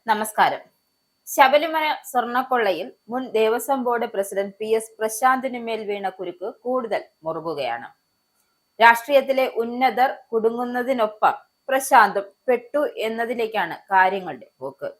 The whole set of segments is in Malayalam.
നമസ്കാരം. ശബരിമല സ്വർണ്ണക്കൊള്ളയിൽ മുൻ ദേവസ്വം ബോർഡ് പ്രസിഡന്റ് PS പ്രശാന്തിന് മേൽ വീണ കുരുക്ക് കൂടുതൽ മുറുകുകയാണ്. രാഷ്ട്രീയത്തിലെ ഉന്നതർ കുടുങ്ങുന്നതിനൊപ്പം പ്രശാന്തും പെട്ടു എന്നതിലേക്കാണ് കാര്യങ്ങളുടെ പോക്ക്.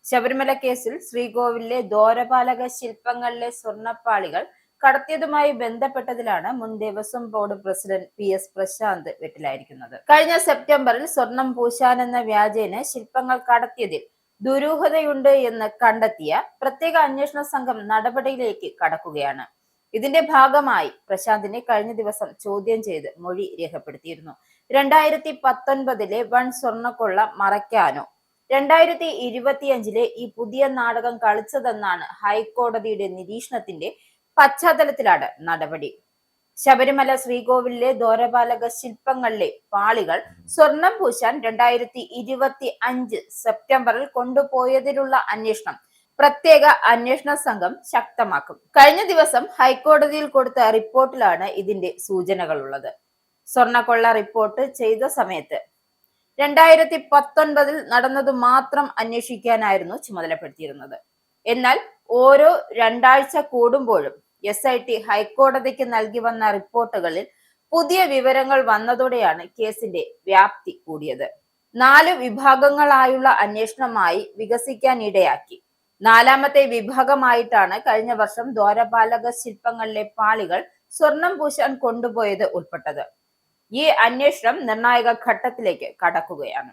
ശബരിമല കേസിൽ ശ്രീകോവിലിലെ ദ്വാരപാലക ശില്പങ്ങളിലെ സ്വർണ്ണപ്പാളികൾ കടത്തിയതുമായി ബന്ധപ്പെട്ടതിലാണ് മുൻ Devaswom board president PS Prashanth വെട്ടിലായിരിക്കുന്നത്. കഴിഞ്ഞ സെപ്റ്റംബറിൽ സ്വർണം പൂശാനെന്ന വ്യാജേന ശില്പങ്ങൾ കടത്തിയതിൽ ദുരൂഹതയുണ്ട് എന്ന് കണ്ടെത്തിയ പ്രത്യേക അന്വേഷണ സംഘം നടപടിയിലേക്ക് കടക്കുകയാണ്. ഇതിന്റെ ഭാഗമായി പ്രശാന്തിനെ കഴിഞ്ഞ ദിവസം ചോദ്യം ചെയ്ത് മൊഴി രേഖപ്പെടുത്തിയിരുന്നു. 2019 വൻ സ്വർണ്ണക്കൊള്ള മറയ്ക്കാനോ 2025 ഈ പുതിയ നാടകം കളിച്ചതെന്നാണ് ഹൈക്കോടതിയുടെ നിരീക്ഷണത്തിന്റെ പശ്ചാത്തലത്തിലാണ് നടപടി. ശബരിമല ശ്രീകോവിലിലെ ദ്വാരപാലക ശില്പങ്ങളിലെ പാളികൾ സ്വർണം പൂശാൻ 2025 സെപ്റ്റംബറിൽ കൊണ്ടുപോയതിലുള്ള അന്വേഷണം പ്രത്യേക അന്വേഷണ സംഘം ശക്തമാക്കും. കഴിഞ്ഞ ദിവസം ഹൈക്കോടതിയിൽ കൊടുത്ത റിപ്പോർട്ടിലാണ് ഇതിന്റെ സൂചനകളുള്ളത്. സ്വർണ്ണക്കൊള്ള റിപ്പോർട്ട് ചെയ്ത സമയത്ത് 2019 നടന്നതു മാത്രം അന്വേഷിക്കാനായിരുന്നു ചുമതലപ്പെടുത്തിയിരുന്നത്. എന്നാൽ ഓരോ 2 ആഴ്ച കൂടുമ്പോഴും SIT ഹൈക്കോടതിക്ക് നൽകി വന്ന റിപ്പോർട്ടുകളിൽ പുതിയ വിവരങ്ങൾ വന്നതോടെയാണ് കേസിന്റെ വ്യാപ്തി കൂടിയത്. 4 വിഭാഗങ്ങളായുള്ള അന്വേഷണമായി വികസിക്കാനിടയാക്കി. 4ാമത്തെ വിഭാഗമായിട്ടാണ് കഴിഞ്ഞ വർഷം ദ്വാരപാലക ശില്പങ്ങളിലെ പാളികൾ സ്വർണം പൂശാൻ കൊണ്ടുപോയത് ഉൾപ്പെട്ടത്. ഈ അന്വേഷണം നിർണായക ഘട്ടത്തിലേക്ക് കടക്കുകയാണ്.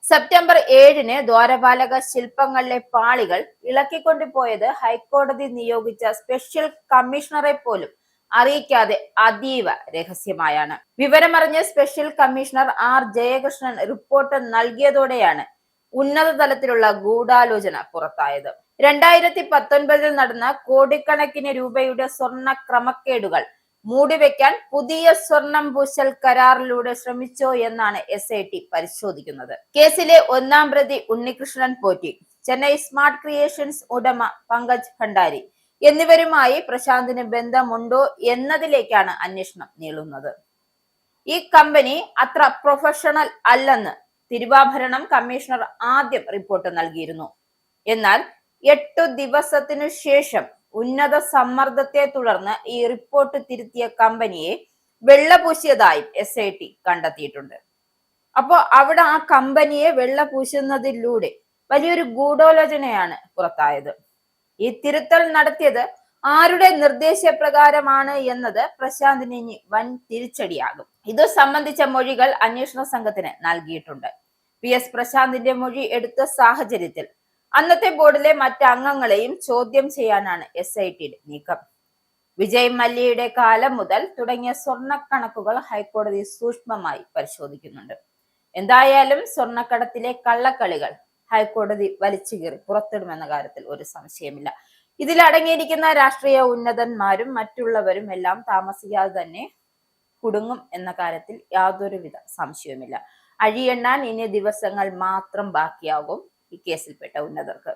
സെപ്റ്റംബർ 7 ദ്വാരപാലക ശില്പങ്ങളിലെ പാളികൾ ഇളക്കിക്കൊണ്ടുപോയത് ഹൈക്കോടതി നിയോഗിച്ച സ്പെഷ്യൽ കമ്മീഷണറെ പോലും അറിയിക്കാതെ അതീവ രഹസ്യമായാണ്. വിവരമറിഞ്ഞ് special commissioner R Jayakrishnan report നൽകിയതോടെയാണ് ഉന്നത തലത്തിലുള്ള ഗൂഢാലോചന പുറത്തായത്. 2019 നടന്ന കോടിക്കണക്കിന് രൂപയുടെ സ്വർണ്ണ ക്രമക്കേടുകൾ മൂടിവെക്കാൻ പുതിയ സ്വർണം പൂശൽ കരാറിലൂടെ ശ്രമിച്ചോ എന്നാണ് SIT പരിശോധിക്കുന്നത്. കേസിലെ 1ാം പ്രതി ഉണ്ണികൃഷ്ണൻ പോറ്റി, ചെന്നൈ സ്മാർട്ട് ക്രിയേഷൻസ് ഉടമ പങ്കജ് ഭണ്ഡാരി എന്നിവരുമായി പ്രശാന്തിന് ബന്ധമുണ്ടോ എന്നതിലേക്കാണ് അന്വേഷണം നീളുന്നത്. ഈ കമ്പനി അത്ര പ്രൊഫഷണൽ അല്ലെന്ന് തിരുവാഭരണം കമ്മീഷണർ ആദ്യം റിപ്പോർട്ട് നൽകിയിരുന്നു. എന്നാൽ 8 ദിവസത്തിനു ശേഷം ഉന്നത സമ്മർദ്ദത്തെ തുടർന്ന് ഈ റിപ്പോർട്ട് തിരുത്തിയ കമ്പനിയെ വെള്ളപൂശിയതായും SIT കണ്ടെത്തിയിട്ടുണ്ട്. അപ്പോൾ അവിടെ ആ കമ്പനിയെ വെള്ളപൂശുന്നതിലൂടെ വലിയൊരു ഗൂഢാലോചനയാണ് പുറത്തായത്. ഈ തിരുത്തൽ നടത്തിയത് ആരുടെ നിർദ്ദേശപ്രകാരമാണ് എന്നത് പ്രശാന്തിന് ഇനി വൻ തിരിച്ചടിയാകും. ഇത് സംബന്ധിച്ച മൊഴികൾ അന്വേഷണ സംഘത്തിന് നൽകിയിട്ടുണ്ട്. PS പ്രശാന്തിന്റെ മൊഴി എടുത്ത സാഹചര്യത്തിൽ അന്നത്തെ ബോർഡിലെ മറ്റ് അംഗങ്ങളെയും ചോദ്യം ചെയ്യാനാണ് SITയുടെ നീക്കം. വിജയ് മല്യയുടെ കാലം മുതൽ തുടങ്ങിയ സ്വർണ്ണക്കണക്കുകൾ ഹൈക്കോടതി സൂക്ഷ്മമായി പരിശോധിക്കുന്നുണ്ട്. എന്തായാലും സ്വർണ്ണക്കടത്തിലെ കള്ളക്കളികൾ ഹൈക്കോടതി വലിച്ചുകീറി പുറത്തിടുമെന്ന കാര്യത്തിൽ ഒരു സംശയമില്ല. ഇതിലടങ്ങിയിരിക്കുന്ന രാഷ്ട്രീയ ഉന്നതന്മാരും മറ്റുള്ളവരും എല്ലാം താമസിയാതെ തന്നെ കുടുങ്ങും എന്ന കാര്യത്തിൽ യാതൊരുവിധ സംശയവുമില്ല. അഴിയെണ്ണാൻ ഇനി ദിവസങ്ങൾ മാത്രം ബാക്കിയാകും ഈ കേസിൽപ്പെട്ട ഉന്നതർക്ക്.